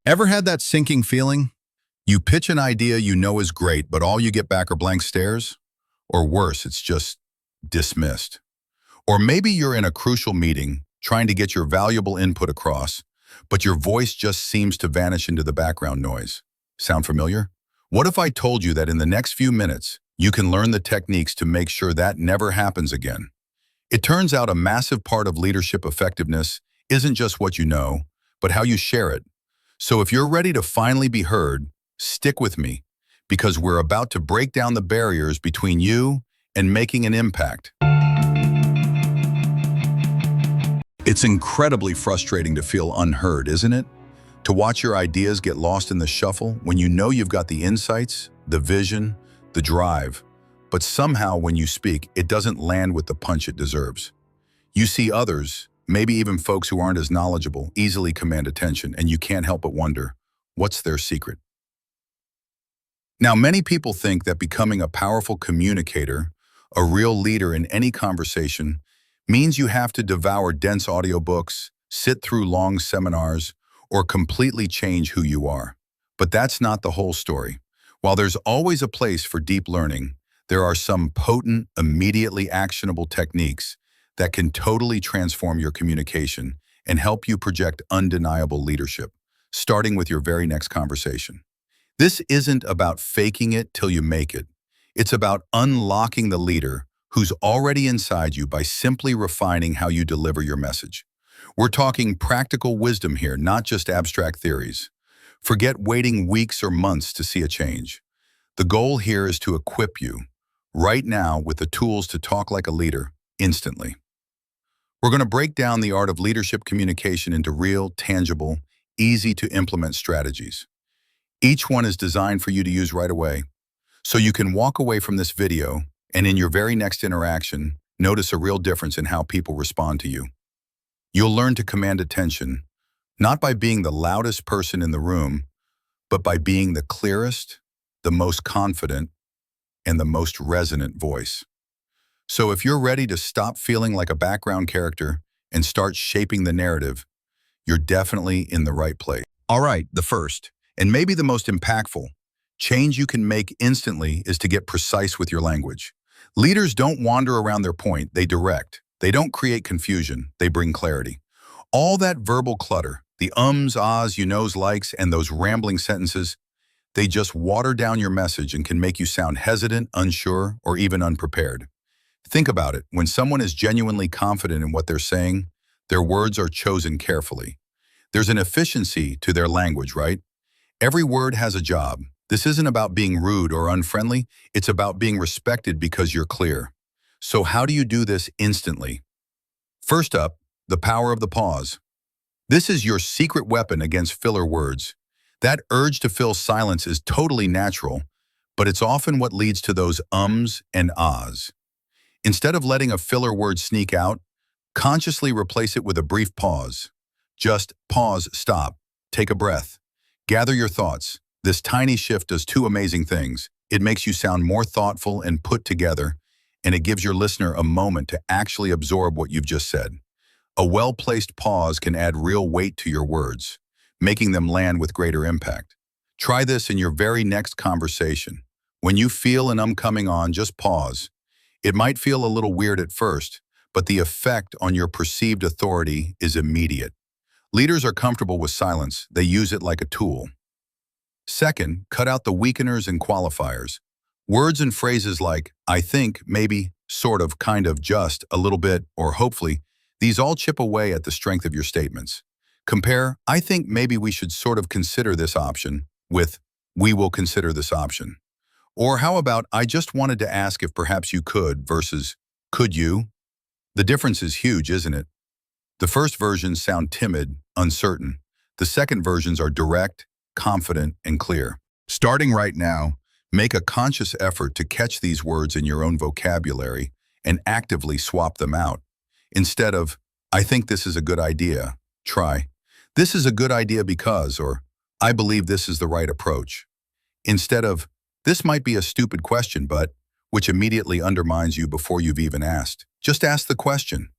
Ever had that sinking feeling? You pitch an idea you know is great, but all you get back are blank stares? Or worse, it's just dismissed. Or maybe you're in a crucial meeting, trying to get your valuable input across, but your voice just seems to vanish into the background noise. Sound familiar? What if I told you that in the next few minutes, you can learn the techniques to make sure that never happens again? It turns out a massive part of leadership effectiveness isn't just what you know, but how you share it. So if you're ready to finally be heard, stick with me, because we're about to break down the barriers between you and making an impact. It's incredibly frustrating to feel unheard, isn't it? To watch your ideas get lost in the shuffle when you know you've got the insights, the vision, the drive, but somehow when you speak, it doesn't land with the punch it deserves. You see others, maybe even folks who aren't as knowledgeable, easily command attention, and you can't help but wonder, what's their secret? Now, many people think that becoming a powerful communicator, a real leader in any conversation, means you have to devour dense audiobooks, sit through long seminars, or completely change who you are. But that's not the whole story. While there's always a place for deep learning, there are some potent, immediately actionable techniques that can totally transform your communication and help you project undeniable leadership, starting with your very next conversation. This isn't about faking it till you make it. It's about unlocking the leader who's already inside you by simply refining how you deliver your message. We're talking practical wisdom here, not just abstract theories. Forget waiting weeks or months to see a change. The goal here is to equip you, right now, with the tools to talk like a leader, instantly. We're going to break down the art of leadership communication into real, tangible, easy-to-implement strategies. Each one is designed for you to use right away, so you can walk away from this video and in your very next interaction, notice a real difference in how people respond to you. You'll learn to command attention, not by being the loudest person in the room, but by being the clearest, the most confident, and the most resonant voice. So if you're ready to stop feeling like a background character and start shaping the narrative, you're definitely in the right place. All right, the first, and maybe the most impactful, change you can make instantly is to get precise with your language. Leaders don't wander around their point, they direct. They don't create confusion, they bring clarity. All that verbal clutter, the ums, ahs, you knows, likes, and those rambling sentences, they just water down your message and can make you sound hesitant, unsure, or even unprepared. Think about it. When someone is genuinely confident in what they're saying, their words are chosen carefully. There's an efficiency to their language, right? Every word has a job. This isn't about being rude or unfriendly. It's about being respected because you're clear. So how do you do this instantly? First up, the power of the pause. This is your secret weapon against filler words. That urge to fill silence is totally natural, but it's often what leads to those ums and ahs. Instead of letting a filler word sneak out, consciously replace it with a brief pause. Just pause, stop, take a breath. Gather your thoughts. This tiny shift does two amazing things. It makes you sound more thoughtful and put together, and it gives your listener a moment to actually absorb what you've just said. A well-placed pause can add real weight to your words, making them land with greater impact. Try this in your very next conversation. When you feel an coming on, just pause. It might feel a little weird at first, but the effect on your perceived authority is immediate. Leaders are comfortable with silence. They use it like a tool. Second, cut out the weakeners and qualifiers. Words and phrases like, I think, maybe, sort of, kind of, just, a little bit, or hopefully, these all chip away at the strength of your statements. Compare, I think maybe we should sort of consider this option, with, we will consider this option. Or how about, I just wanted to ask if perhaps you could, versus, could you? The difference is huge, isn't it? The first versions sound timid, uncertain. The second versions are direct, confident, and clear. Starting right now, make a conscious effort to catch these words in your own vocabulary and actively swap them out. Instead of, I think this is a good idea, try, this is a good idea because, or I believe this is the right approach. Instead of, this might be a stupid question, but, which immediately undermines you before you've even asked. Just ask the question.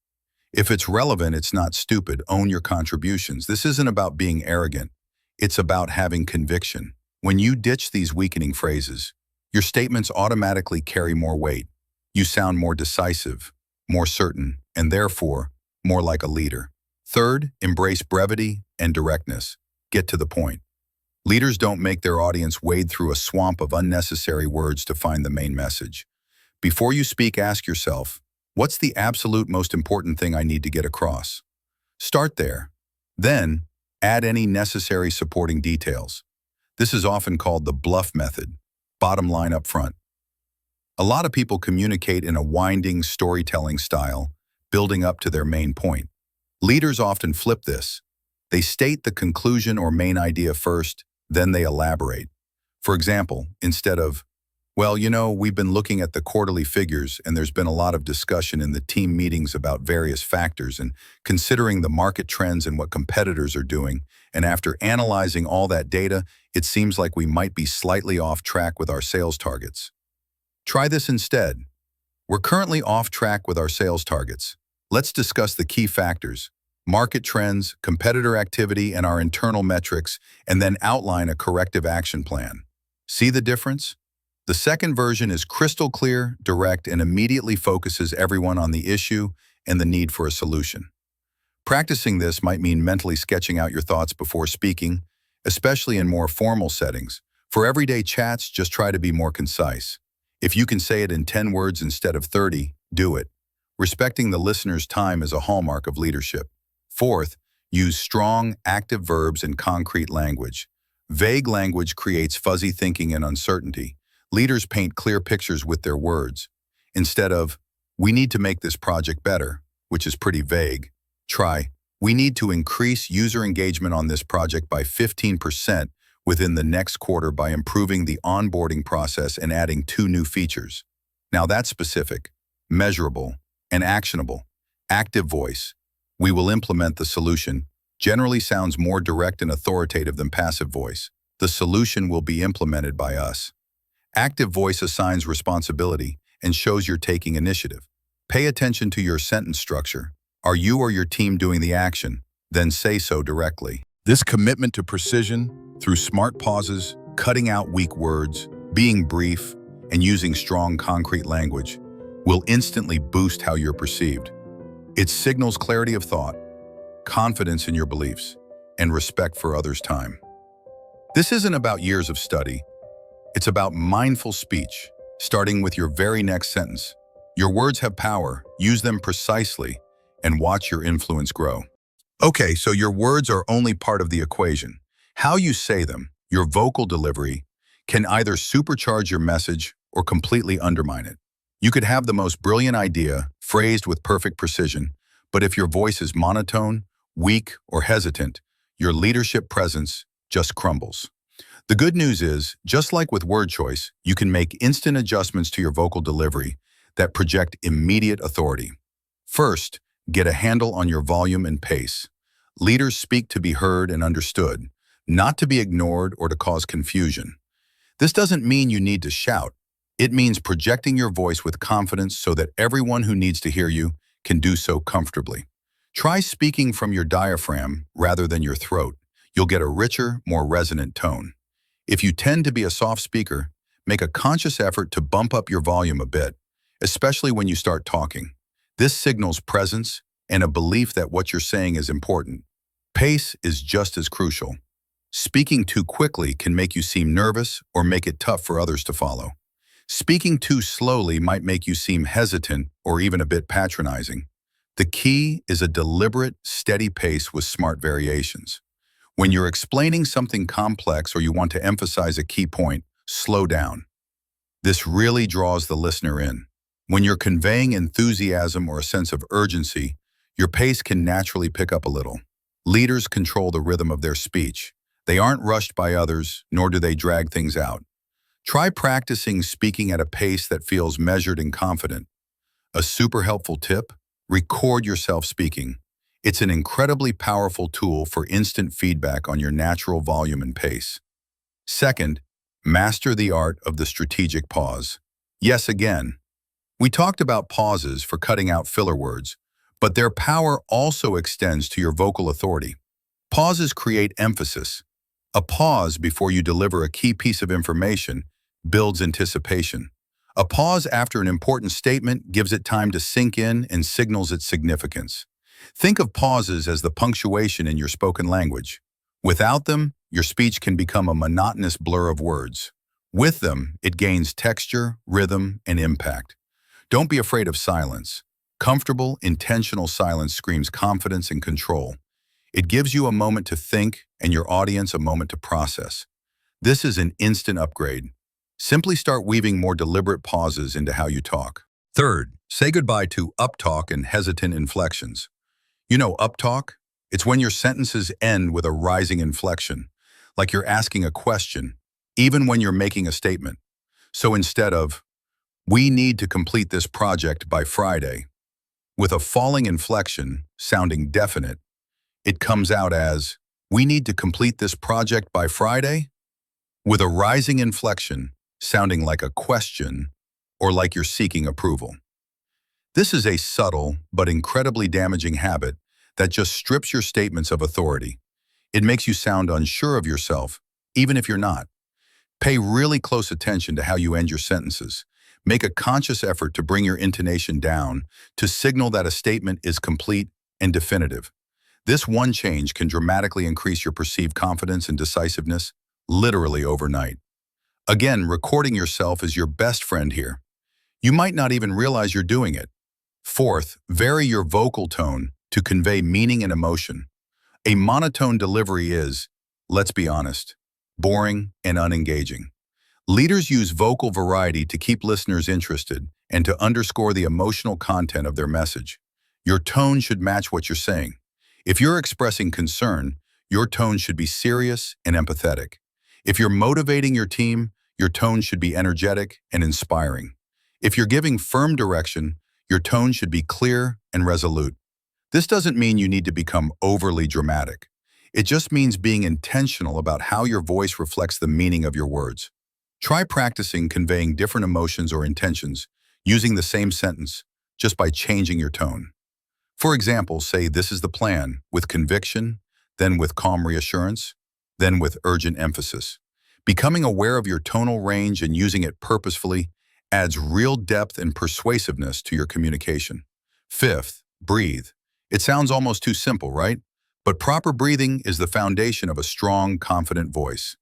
If it's relevant, it's not stupid. Own your contributions. This isn't about being arrogant. It's about having conviction. When you ditch these weakening phrases, your statements automatically carry more weight. You sound more decisive, more certain, and therefore, more like a leader. Third, embrace brevity and directness. Get to the point. Leaders don't make their audience wade through a swamp of unnecessary words to find the main message. Before you speak, ask yourself, what's the absolute most important thing I need to get across? Start there. Then, add any necessary supporting details. This is often called the bluff method, bottom line up front. A lot of people communicate in a winding storytelling style, building up to their main point. Leaders often flip this. They state the conclusion or main idea first, then they elaborate. For example, instead of, well, we've been looking at the quarterly figures and there's been a lot of discussion in the team meetings about various factors and considering the market trends and what competitors are doing. And after analyzing all that data, it seems like we might be slightly off track with our sales targets. Try this instead. We're currently off track with our sales targets. Let's discuss the key factors, market trends, competitor activity, and our internal metrics, and then outline a corrective action plan. See the difference? The second version is crystal clear, direct, and immediately focuses everyone on the issue and the need for a solution. Practicing this might mean mentally sketching out your thoughts before speaking, especially in more formal settings. For everyday chats, just try to be more concise. If you can say it in 10 words instead of 30, do it. Respecting the listener's time is a hallmark of leadership. Fourth, use strong, active verbs and concrete language. Vague language creates fuzzy thinking and uncertainty. Leaders paint clear pictures with their words. Instead of, we need to make this project better, which is pretty vague, try, we need to increase user engagement on this project by 15% within the next quarter by improving the onboarding process and adding 2 new features. Now that's specific, measurable, and actionable. Active voice. We will implement the solution. Generally sounds more direct and authoritative than passive voice. The solution will be implemented by us. Active voice assigns responsibility and shows you're taking initiative. Pay attention to your sentence structure. Are you or your team doing the action? Then say so directly. This commitment to precision, through smart pauses, cutting out weak words, being brief, and using strong concrete language, will instantly boost how you're perceived. It signals clarity of thought, confidence in your beliefs, and respect for others' time. This isn't about years of study. It's about mindful speech, starting with your very next sentence. Your words have power, use them precisely, and watch your influence grow. Okay, so your words are only part of the equation. How you say them, your vocal delivery, can either supercharge your message or completely undermine it. You could have the most brilliant idea, phrased with perfect precision, but if your voice is monotone, weak, or hesitant, your leadership presence just crumbles. The good news is, just like with word choice, you can make instant adjustments to your vocal delivery that project immediate authority. First, get a handle on your volume and pace. Leaders speak to be heard and understood, not to be ignored or to cause confusion. This doesn't mean you need to shout. It means projecting your voice with confidence so that everyone who needs to hear you can do so comfortably. Try speaking from your diaphragm rather than your throat. You'll get a richer, more resonant tone. If you tend to be a soft speaker, make a conscious effort to bump up your volume a bit, especially when you start talking. This signals presence and a belief that what you're saying is important. Pace is just as crucial. Speaking too quickly can make you seem nervous or make it tough for others to follow. Speaking too slowly might make you seem hesitant or even a bit patronizing. The key is a deliberate, steady pace with smart variations. When you're explaining something complex or you want to emphasize a key point, slow down. This really draws the listener in. When you're conveying enthusiasm or a sense of urgency, your pace can naturally pick up a little. Leaders control the rhythm of their speech. They aren't rushed by others, nor do they drag things out. Try practicing speaking at a pace that feels measured and confident. A super helpful tip: record yourself speaking. It's an incredibly powerful tool for instant feedback on your natural volume and pace. Second, master the art of the strategic pause. Yes, again, we talked about pauses for cutting out filler words, but their power also extends to your vocal authority. Pauses create emphasis, A pause before you deliver a key piece of information builds anticipation. A pause after an important statement gives it time to sink in and signals its significance. Think of pauses as the punctuation in your spoken language. Without them, your speech can become a monotonous blur of words. With them, it gains texture, rhythm, and impact. Don't be afraid of silence. Comfortable, intentional silence screams confidence and control. It gives you a moment to think and your audience a moment to process. This is an instant upgrade. Simply start weaving more deliberate pauses into how you talk. Third, say goodbye to uptalk and hesitant inflections. You know uptalk? It's when your sentences end with a rising inflection, like you're asking a question, even when you're making a statement. So instead of, "We need to complete this project by Friday," with a falling inflection, sounding definite, it comes out as, "We need to complete this project by Friday?" with a rising inflection, sounding like a question or like you're seeking approval. This is a subtle but incredibly damaging habit that just strips your statements of authority. It makes you sound unsure of yourself, even if you're not. Pay really close attention to how you end your sentences. Make a conscious effort to bring your intonation down to signal that a statement is complete and definitive. This one change can dramatically increase your perceived confidence and decisiveness, literally overnight. Again, recording yourself is your best friend here. You might not even realize you're doing it. Fourth, vary your vocal tone to convey meaning and emotion. A monotone delivery is, let's be honest, boring and unengaging. Leaders use vocal variety to keep listeners interested and to underscore the emotional content of their message. Your tone should match what you're saying. If you're expressing concern, your tone should be serious and empathetic. If you're motivating your team, your tone should be energetic and inspiring. If you're giving firm direction, your tone should be clear and resolute. This doesn't mean you need to become overly dramatic. It just means being intentional about how your voice reflects the meaning of your words. Try practicing conveying different emotions or intentions using the same sentence, just by changing your tone. For example, say, "This is the plan," with conviction, then with calm reassurance, then with urgent emphasis. Becoming aware of your tonal range and using it purposefully adds real depth and persuasiveness to your communication. Fifth, breathe. It sounds almost too simple, right? But proper breathing is the foundation of a strong, confident voice.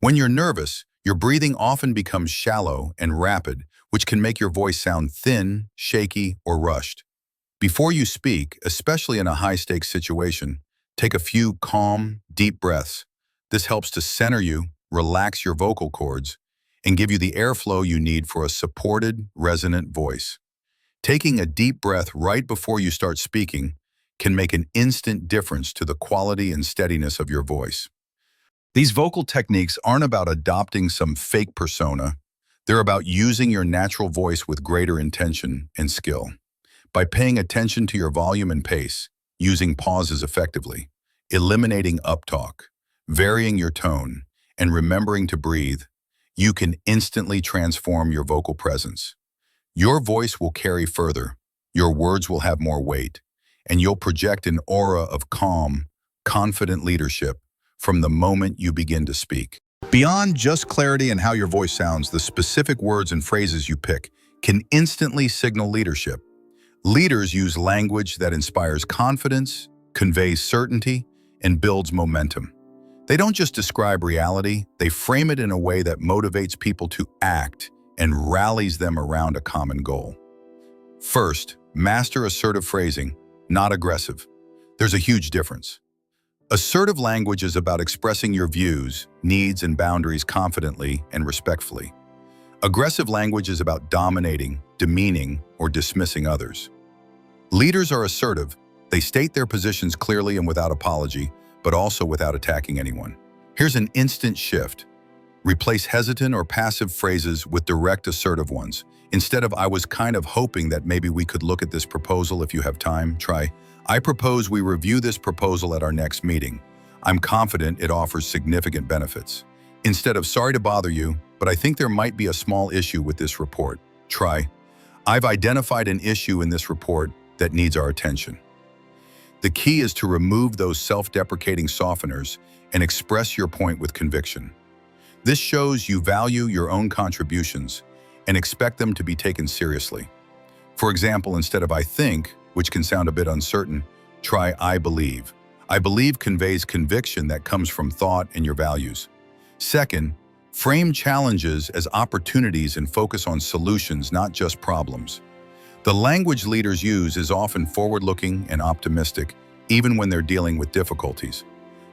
When you're nervous, your breathing often becomes shallow and rapid, which can make your voice sound thin, shaky, or rushed. Before you speak, especially in a high-stakes situation, take a few calm, deep breaths. This helps to center you, relax your vocal cords, and give you the airflow you need for a supported, resonant voice. Taking a deep breath right before you start speaking can make an instant difference to the quality and steadiness of your voice. These vocal techniques aren't about adopting some fake persona. They're about using your natural voice with greater intention and skill. By paying attention to your volume and pace, using pauses effectively, eliminating uptalk, varying your tone, and remembering to breathe, you can instantly transform your vocal presence. Your voice will carry further, your words will have more weight, and you'll project an aura of calm, confident leadership from the moment you begin to speak. Beyond just clarity in how your voice sounds, the specific words and phrases you pick can instantly signal leadership. Leaders use language that inspires confidence, conveys certainty, and builds momentum. They don't just describe reality, they frame it in a way that motivates people to act and rallies them around a common goal. First, master assertive phrasing, not aggressive. There's a huge difference. Assertive language is about expressing your views, needs, and boundaries confidently and respectfully. Aggressive language is about dominating, demeaning, or dismissing others. Leaders are assertive. They state their positions clearly and without apology, but also without attacking anyone. Here's an instant shift. Replace hesitant or passive phrases with direct assertive ones. Instead of "I was kind of hoping that maybe we could look at this proposal if you have time," try, "I propose we review this proposal at our next meeting. I'm confident it offers significant benefits." Instead of "Sorry to bother you, but I think there might be a small issue with this report," try, "I've identified an issue in this report that needs our attention." The key is to remove those self-deprecating softeners and express your point with conviction. This shows you value your own contributions and expect them to be taken seriously. For example, instead of "I think," which can sound a bit uncertain, try "I believe." "I believe" conveys conviction that comes from thought and your values. Second, frame challenges as opportunities and focus on solutions, not just problems. The language leaders use is often forward-looking and optimistic, even when they're dealing with difficulties.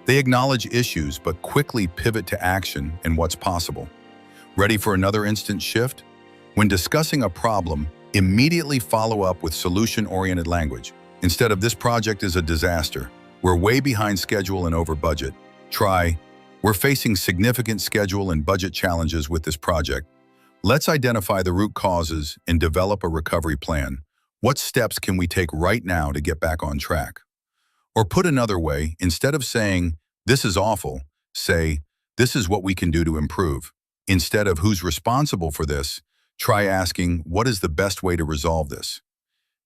They acknowledge issues but quickly pivot to action and what's possible. Ready for another instant shift? When discussing a problem, immediately follow up with solution-oriented language. Instead of "This project is a disaster," "We're way behind schedule and over budget," try "We're facing significant schedule and budget challenges with this project. Let's identify the root causes and develop a recovery plan. What steps can we take right now to get back on track?" Or put another way, instead of saying "This is awful," say "This is what we can do to improve." Instead of "Who's responsible for this?" try asking "What is the best way to resolve this?"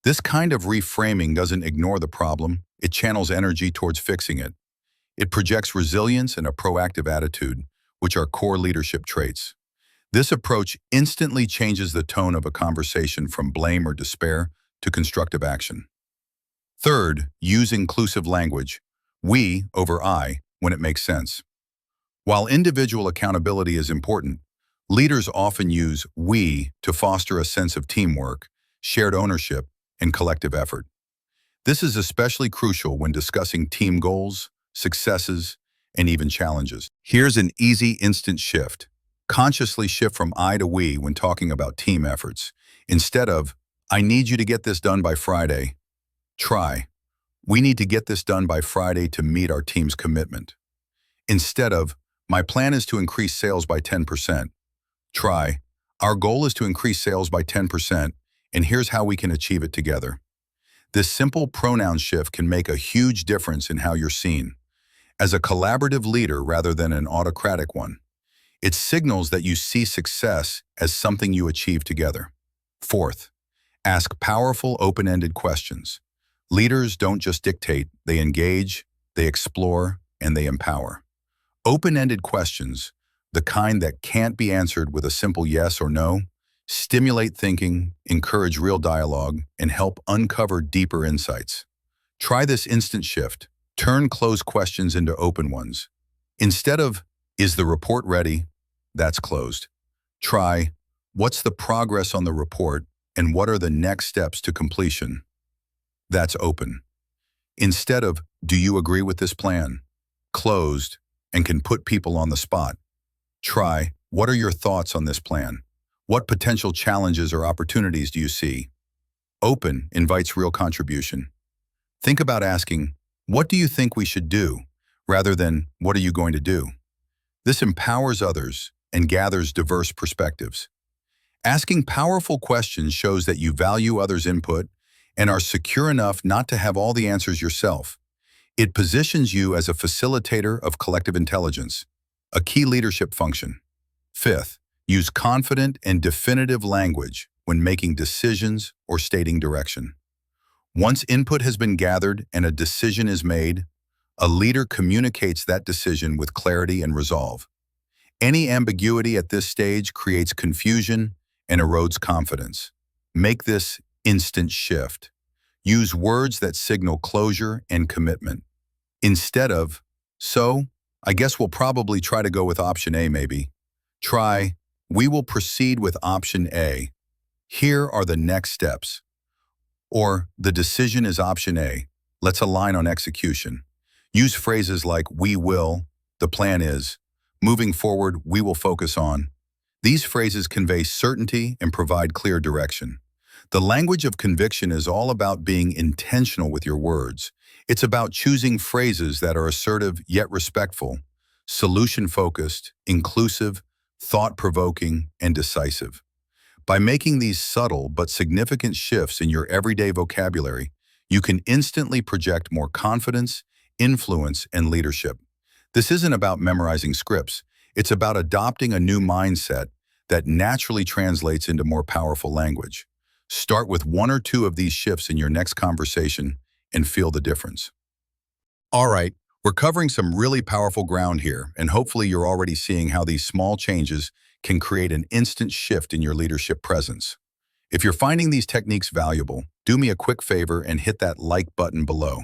This kind of reframing doesn't ignore the problem, it channels energy towards fixing it. It projects resilience and a proactive attitude, which are core leadership traits. This approach instantly changes the tone of a conversation from blame or despair to constructive action. Third, use inclusive language, "we" over "I" when it makes sense. While individual accountability is important, leaders often use "we" to foster a sense of teamwork, shared ownership, and collective effort. This is especially crucial when discussing team goals, successes, and even challenges. Here's an easy instant shift. Consciously shift from "I" to "we" when talking about team efforts. Instead of "I need you to get this done by Friday," try "We need to get this done by Friday to meet our team's commitment." Instead of "My plan is to increase sales by 10%, try "Our goal is to increase sales by 10%, and here's how we can achieve it together." This simple pronoun shift can make a huge difference in how you're seen, as a collaborative leader rather than an autocratic one. It signals that you see success as something you achieve together. Fourth, ask powerful, open-ended questions. Leaders don't just dictate, they engage, they explore, and they empower. Open-ended questions, the kind that can't be answered with a simple yes or no, stimulate thinking, encourage real dialogue, and help uncover deeper insights. Try this instant shift. Turn closed questions into open ones. Instead of "Is the report ready?" that's closed. Try "What's the progress on the report and what are the next steps to completion?" That's open. Instead of "Do you agree with this plan?" Closed and can put people on the spot. Try "What are your thoughts on this plan? What potential challenges or opportunities do you see?" Open invites real contribution. Think about asking, "What do you think we should do?" rather than "What are you going to do?" This empowers others and gathers diverse perspectives. Asking powerful questions shows that you value others' input and are secure enough not to have all the answers yourself. It positions you as a facilitator of collective intelligence, a key leadership function. Fifth, use confident and definitive language when making decisions or stating direction. Once input has been gathered and a decision is made, a leader communicates that decision with clarity and resolve. Any ambiguity at this stage creates confusion and erodes confidence. Make this instant shift. Use words that signal closure and commitment. Instead of "So, I guess we'll probably try to go with option A maybe," try "We will proceed with option A. Here are the next steps." Or "The decision is option A. Let's align on execution." Use phrases like "We will," "The plan is," "Moving forward, we will focus on." These phrases convey certainty and provide clear direction. The language of conviction is all about being intentional with your words. It's about choosing phrases that are assertive yet respectful, solution-focused, inclusive, thought-provoking, and decisive. By making these subtle but significant shifts in your everyday vocabulary, you can instantly project more confidence, influence, and leadership. This isn't about memorizing scripts. It's about adopting a new mindset that naturally translates into more powerful language. Start with one or two of these shifts in your next conversation and feel the difference. All right, We're covering some really powerful ground here, and hopefully you're already seeing how these small changes can create an instant shift in your leadership presence. If you're finding these techniques valuable, do me a quick favor and hit that like button below.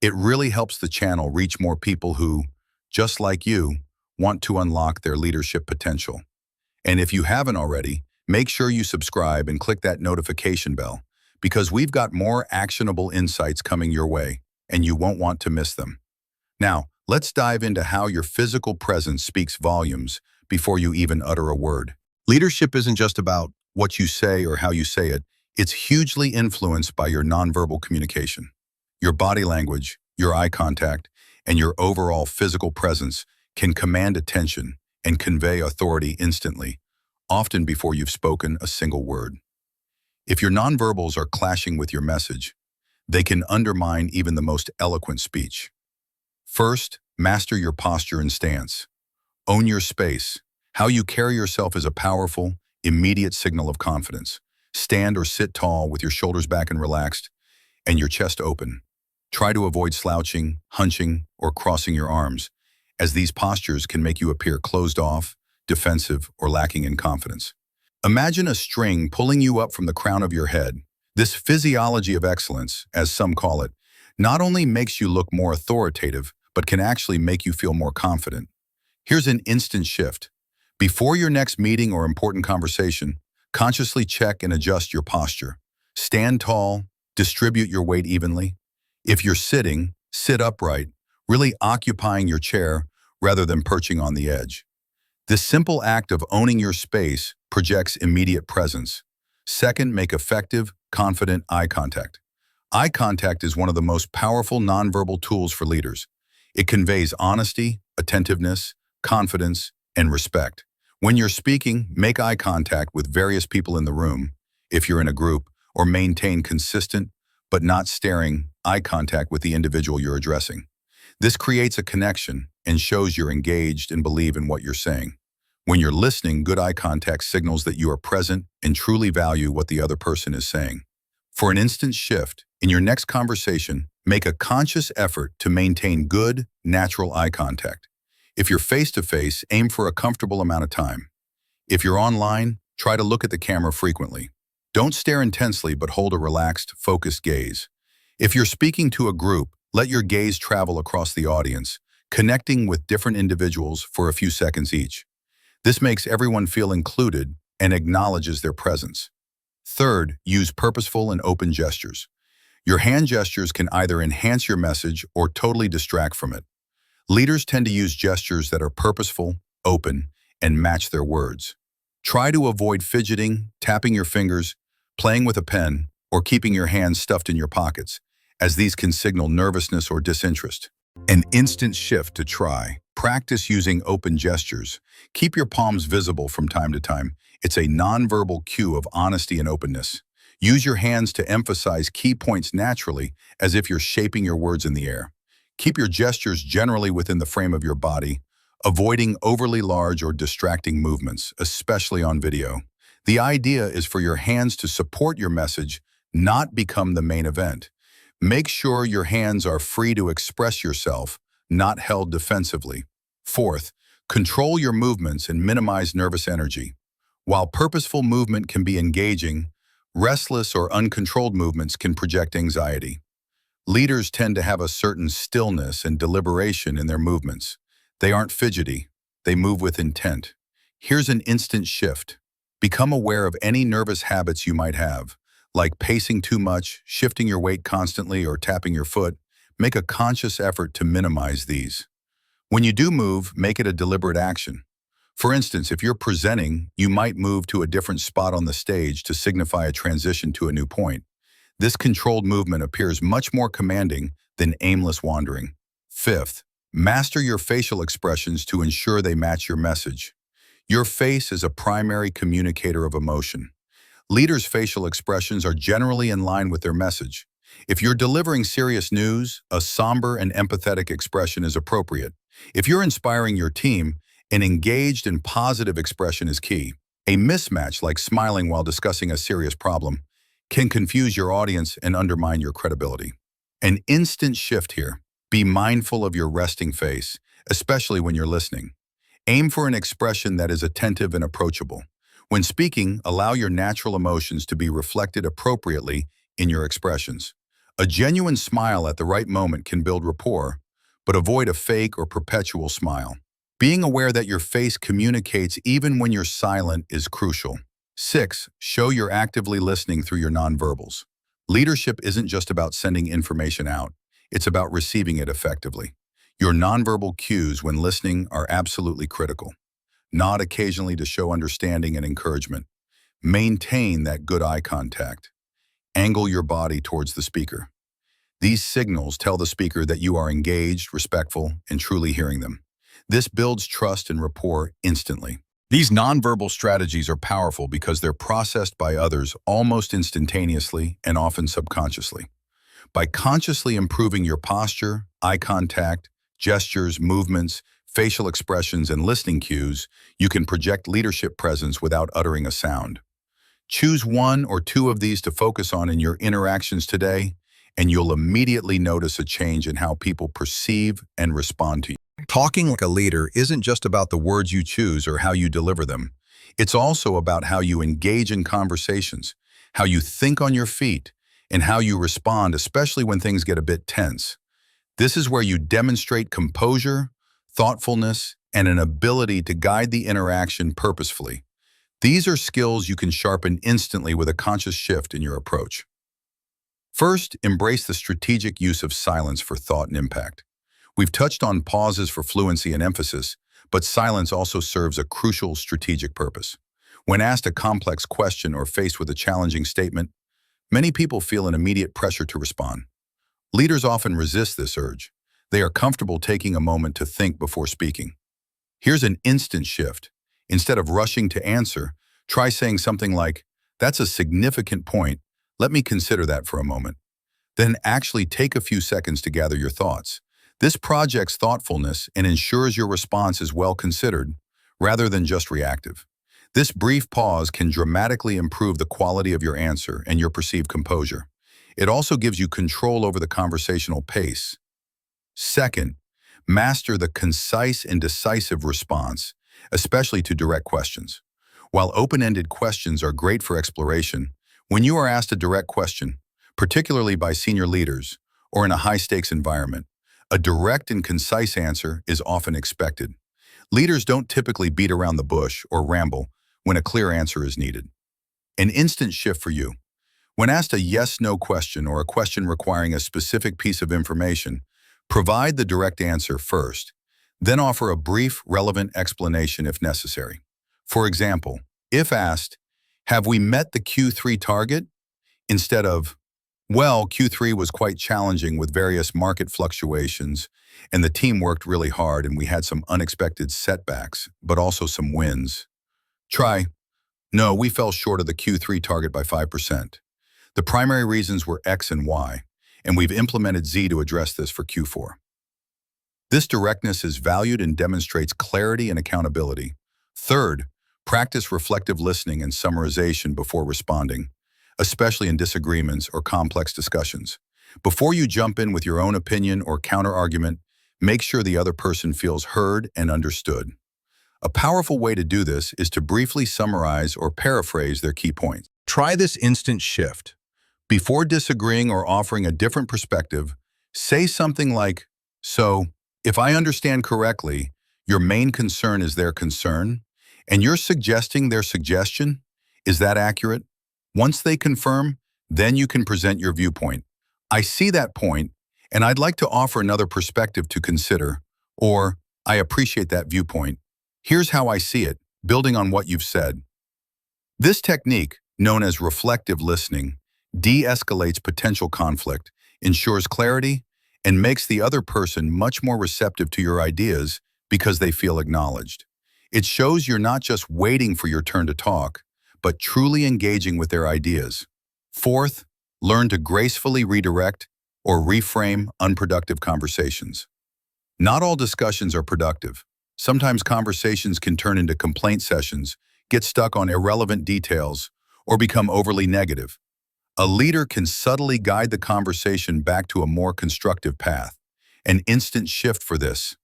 It really helps the channel reach more people who, just like you, want to unlock their leadership potential. And if you haven't already, make sure you subscribe and click that notification bell, because we've got more actionable insights coming your way, and you won't want to miss them. Now, let's dive into how your physical presence speaks volumes before you even utter a word. Leadership isn't just about what you say or how you say it. It's hugely influenced by your nonverbal communication. Your body language, your eye contact, and your overall physical presence can command attention and convey authority instantly, often before you've spoken a single word. If your nonverbals are clashing with your message, they can undermine even the most eloquent speech. First, master your posture and stance. Own your space. How you carry yourself is a powerful, immediate signal of confidence. Stand or sit tall with your shoulders back and relaxed, and your chest open. Try to avoid slouching, hunching, or crossing your arms, as these postures can make you appear closed off, defensive, or lacking in confidence. Imagine a string pulling you up from the crown of your head. This physiology of excellence, as some call it, not only makes you look more authoritative, but can actually make you feel more confident. Here's an instant shift. Before your next meeting or important conversation, consciously check and adjust your posture. Stand tall, distribute your weight evenly. If you're sitting, sit upright, really occupying your chair rather than perching on the edge. This simple act of owning your space projects immediate presence. Second, make effective, confident eye contact. Eye contact is one of the most powerful nonverbal tools for leaders. It conveys honesty, attentiveness, confidence, and respect. When you're speaking, make eye contact with various people in the room, if you're in a group, or maintain consistent, but not staring, eye contact with the individual you're addressing. This creates a connection and shows you're engaged and believe in what you're saying. When you're listening, good eye contact signals that you are present and truly value what the other person is saying. For an instant shift, in your next conversation, make a conscious effort to maintain good, natural eye contact. If you're face-to-face, aim for a comfortable amount of time. If you're online, try to look at the camera frequently. Don't stare intensely, but hold a relaxed, focused gaze. If you're speaking to a group, let your gaze travel across the audience, connecting with different individuals for a few seconds each. This makes everyone feel included and acknowledges their presence. Third, use purposeful and open gestures. Your hand gestures can either enhance your message or totally distract from it. Leaders tend to use gestures that are purposeful, open, and match their words. Try to avoid fidgeting, tapping your fingers, playing with a pen, or keeping your hands stuffed in your pockets, as these can signal nervousness or disinterest. An instant shift to try. Practice using open gestures. Keep your palms visible from time to time. It's a nonverbal cue of honesty and openness. Use your hands to emphasize key points naturally, as if you're shaping your words in the air. Keep your gestures generally within the frame of your body, avoiding overly large or distracting movements, especially on video. The idea is for your hands to support your message, not become the main event. Make sure your hands are free to express yourself, not held defensively. Fourth, control your movements and minimize nervous energy. While purposeful movement can be engaging, restless or uncontrolled movements can project anxiety. Leaders tend to have a certain stillness and deliberation in their movements. They aren't fidgety. They move with intent. Here's an instant shift. Become aware of any nervous habits you might have, like pacing too much, shifting your weight constantly, or tapping your foot. Make a conscious effort to minimize these. When you do move, make it a deliberate action. For instance, if you're presenting, you might move to a different spot on the stage to signify a transition to a new point. This controlled movement appears much more commanding than aimless wandering. Fifth, master your facial expressions to ensure they match your message. Your face is a primary communicator of emotion. Leaders' facial expressions are generally in line with their message. If you're delivering serious news, a somber and empathetic expression is appropriate. If you're inspiring your team, an engaged and positive expression is key. A mismatch, like smiling while discussing a serious problem, can confuse your audience and undermine your credibility. An instant shift here. Be mindful of your resting face, especially when you're listening. Aim for an expression that is attentive and approachable. When speaking, allow your natural emotions to be reflected appropriately in your expressions. A genuine smile at the right moment can build rapport, but avoid a fake or perpetual smile. Being aware that your face communicates even when you're silent is crucial. 6. Show you're actively listening through your nonverbals. Leadership isn't just about sending information out, it's about receiving it effectively. Your nonverbal cues when listening are absolutely critical. Nod occasionally to show understanding and encouragement. Maintain that good eye contact. Angle your body towards the speaker. These signals tell the speaker that you are engaged, respectful, and truly hearing them. This builds trust and rapport instantly. These nonverbal strategies are powerful because they're processed by others almost instantaneously and often subconsciously. By consciously improving your posture, eye contact, gestures, movements, facial expressions, and listening cues, you can project leadership presence without uttering a sound. Choose one or two of these to focus on in your interactions today, and you'll immediately notice a change in how people perceive and respond to you. Talking like a leader isn't just about the words you choose or how you deliver them. It's also about how you engage in conversations, how you think on your feet, and how you respond, especially when things get a bit tense. This is where you demonstrate composure, thoughtfulness, and an ability to guide the interaction purposefully. These are skills you can sharpen instantly with a conscious shift in your approach. First, embrace the strategic use of silence for thought and impact. We've touched on pauses for fluency and emphasis, but silence also serves a crucial strategic purpose. When asked a complex question or faced with a challenging statement, many people feel an immediate pressure to respond. Leaders often resist this urge. They are comfortable taking a moment to think before speaking. Here's an instant shift. Instead of rushing to answer, try saying something like, "That's a significant point. Let me consider that for a moment." Then actually take a few seconds to gather your thoughts. This projects thoughtfulness and ensures your response is well considered, rather than just reactive. This brief pause can dramatically improve the quality of your answer and your perceived composure. It also gives you control over the conversational pace. Second, master the concise and decisive response, especially to direct questions. While open-ended questions are great for exploration, when you are asked a direct question, particularly by senior leaders or in a high-stakes environment, a direct and concise answer is often expected. Leaders don't typically beat around the bush or ramble when a clear answer is needed. An instant shift for you. When asked a yes/no question or a question requiring a specific piece of information, provide the direct answer first, then offer a brief, relevant explanation if necessary. For example, if asked, "Have we met the Q3 target?" instead of, "Well, Q3 was quite challenging with various market fluctuations, and the team worked really hard and we had some unexpected setbacks, but also some wins." Try, "No, we fell short of the Q3 target by 5%. The primary reasons were X and Y, and we've implemented Z to address this for Q4." This directness is valued and demonstrates clarity and accountability. Third, practice reflective listening and summarization before responding, especially in disagreements or complex discussions. Before you jump in with your own opinion or counter-argument, make sure the other person feels heard and understood. A powerful way to do this is to briefly summarize or paraphrase their key points. Try this instant shift. Before disagreeing or offering a different perspective, say something like, "So, if I understand correctly, your main concern is their concern, and you're suggesting their suggestion? Is that accurate?" Once they confirm, then you can present your viewpoint. "I see that point, and I'd like to offer another perspective to consider," or, "I appreciate that viewpoint. Here's how I see it," building on what you've said. This technique, known as reflective listening, de-escalates potential conflict, ensures clarity, and makes the other person much more receptive to your ideas because they feel acknowledged. It shows you're not just waiting for your turn to talk, but truly engaging with their ideas. Fourth, learn to gracefully redirect or reframe unproductive conversations. Not all discussions are productive. Sometimes conversations can turn into complaint sessions, get stuck on irrelevant details, or become overly negative. A leader can subtly guide the conversation back to a more constructive path. an instant shift for this.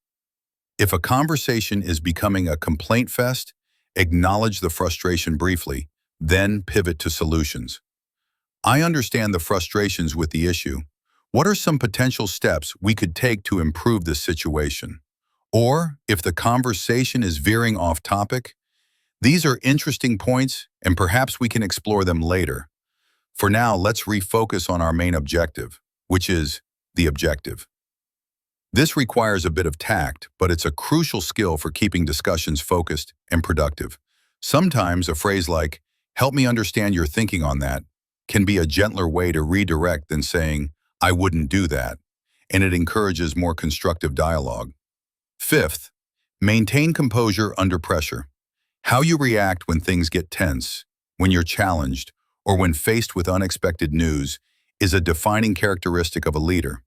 If a conversation is becoming a complaint fest, acknowledge the frustration briefly, then pivot to solutions. I understand the frustrations with the issue. What are some potential steps we could take to improve this situation? Or, if the conversation is veering off topic, these are interesting points and perhaps we can explore them later. For now, let's refocus on our main objective, which is the objective. This requires a bit of tact, but it's a crucial skill for keeping discussions focused and productive. Sometimes a phrase like, "Help me understand your thinking on that," can be a gentler way to redirect than saying, "I wouldn't do that," and it encourages more constructive dialogue. Fifth, maintain composure under pressure. How you react when things get tense, when you're challenged, or when faced with unexpected news is a defining characteristic of a leader.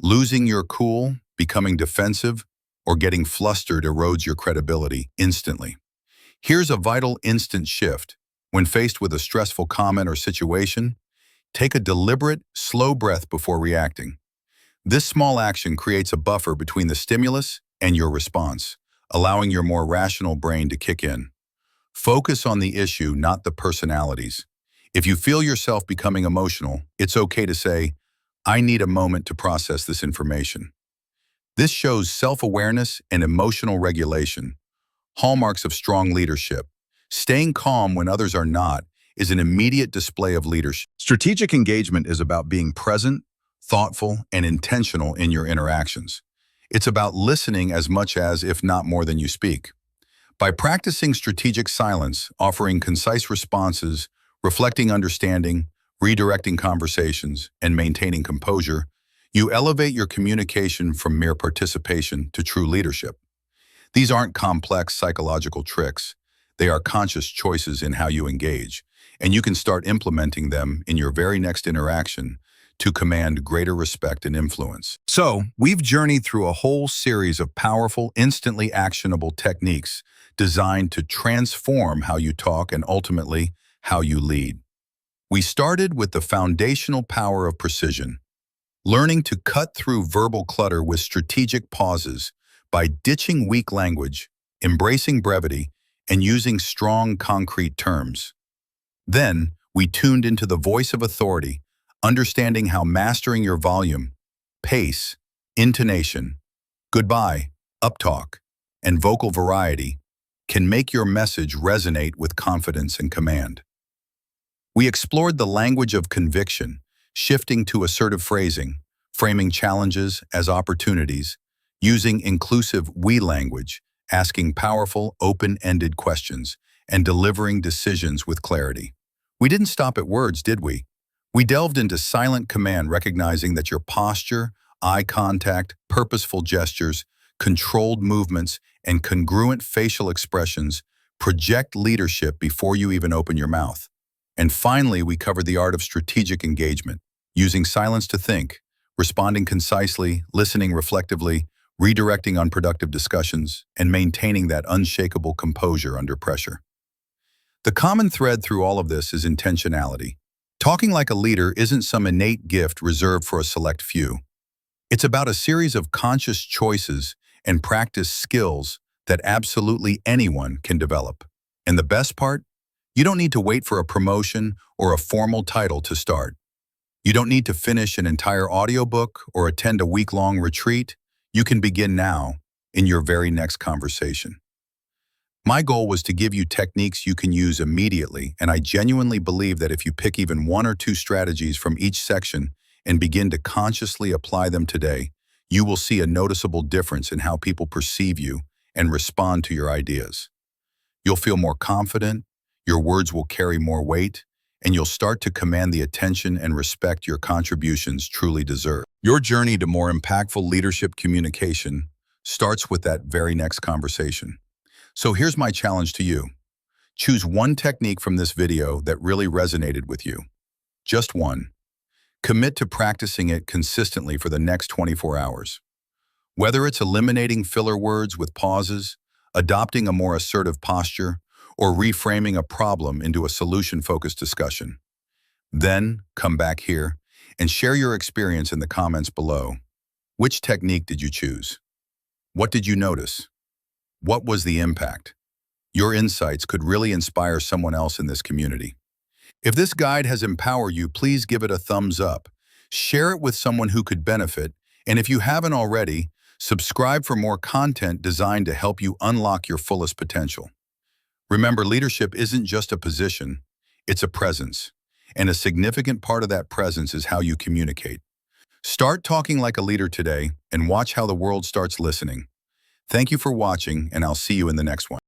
Losing your cool, becoming defensive, or getting flustered erodes your credibility instantly. Here's a vital instant shift. When faced with a stressful comment or situation, take a deliberate, slow breath before reacting. This small action creates a buffer between the stimulus and your response, allowing your more rational brain to kick in. Focus on the issue, not the personalities. If you feel yourself becoming emotional, it's okay to say, "I need a moment to process this information." This shows self-awareness and emotional regulation, hallmarks of strong leadership. Staying calm when others are not is an immediate display of leadership. Strategic engagement is about being present, thoughtful, and intentional in your interactions. It's about listening as much as, if not more than you speak. By practicing strategic silence, offering concise responses, reflecting understanding, redirecting conversations, and maintaining composure, you elevate your communication from mere participation to true leadership. These aren't complex psychological tricks. They are conscious choices in how you engage, and you can start implementing them in your very next interaction to command greater respect and influence. So, we've journeyed through a whole series of powerful, instantly actionable techniques designed to transform how you talk and ultimately how you lead. We started with the foundational power of precision, learning to cut through verbal clutter with strategic pauses by ditching weak language, embracing brevity, and using strong, concrete terms. Then, we tuned into the voice of authority, understanding how mastering your volume, pace, intonation, goodbye, uptalk, and vocal variety can make your message resonate with confidence and command. We explored the language of conviction, shifting to assertive phrasing, framing challenges as opportunities, using inclusive we language, asking powerful, open-ended questions, and delivering decisions with clarity. We didn't stop at words, did we? We delved into silent command, recognizing that your posture, eye contact, purposeful gestures, controlled movements, and congruent facial expressions project leadership before you even open your mouth. And finally, we covered the art of strategic engagement, using silence to think, responding concisely, listening reflectively, redirecting unproductive discussions, and maintaining that unshakable composure under pressure. The common thread through all of this is intentionality. Talking like a leader isn't some innate gift reserved for a select few. It's about a series of conscious choices and practice skills that absolutely anyone can develop. And the best part? You don't need to wait for a promotion or a formal title to start. You don't need to finish an entire audiobook or attend a week-long retreat. You can begin now in your very next conversation. My goal was to give you techniques you can use immediately, and I genuinely believe that if you pick even one or two strategies from each section and begin to consciously apply them today, you will see a noticeable difference in how people perceive you and respond to your ideas. You'll feel more confident, your words will carry more weight, and you'll start to command the attention and respect your contributions truly deserve. Your journey to more impactful leadership communication starts with that very next conversation. So here's my challenge to you. Choose one technique from this video that really resonated with you. Just one. Commit to practicing it consistently for the next 24 hours. Whether it's eliminating filler words with pauses, adopting a more assertive posture, or reframing a problem into a solution-focused discussion. Then come back here and share your experience in the comments below. Which technique did you choose? What did you notice? What was the impact? Your insights could really inspire someone else in this community. If this guide has empowered you, please give it a thumbs up. Share it with someone who could benefit, and if you haven't already, subscribe for more content designed to help you unlock your fullest potential. Remember, leadership isn't just a position, it's a presence. And a significant part of that presence is how you communicate. Start talking like a leader today and watch how the world starts listening. Thank you for watching, and I'll see you in the next one.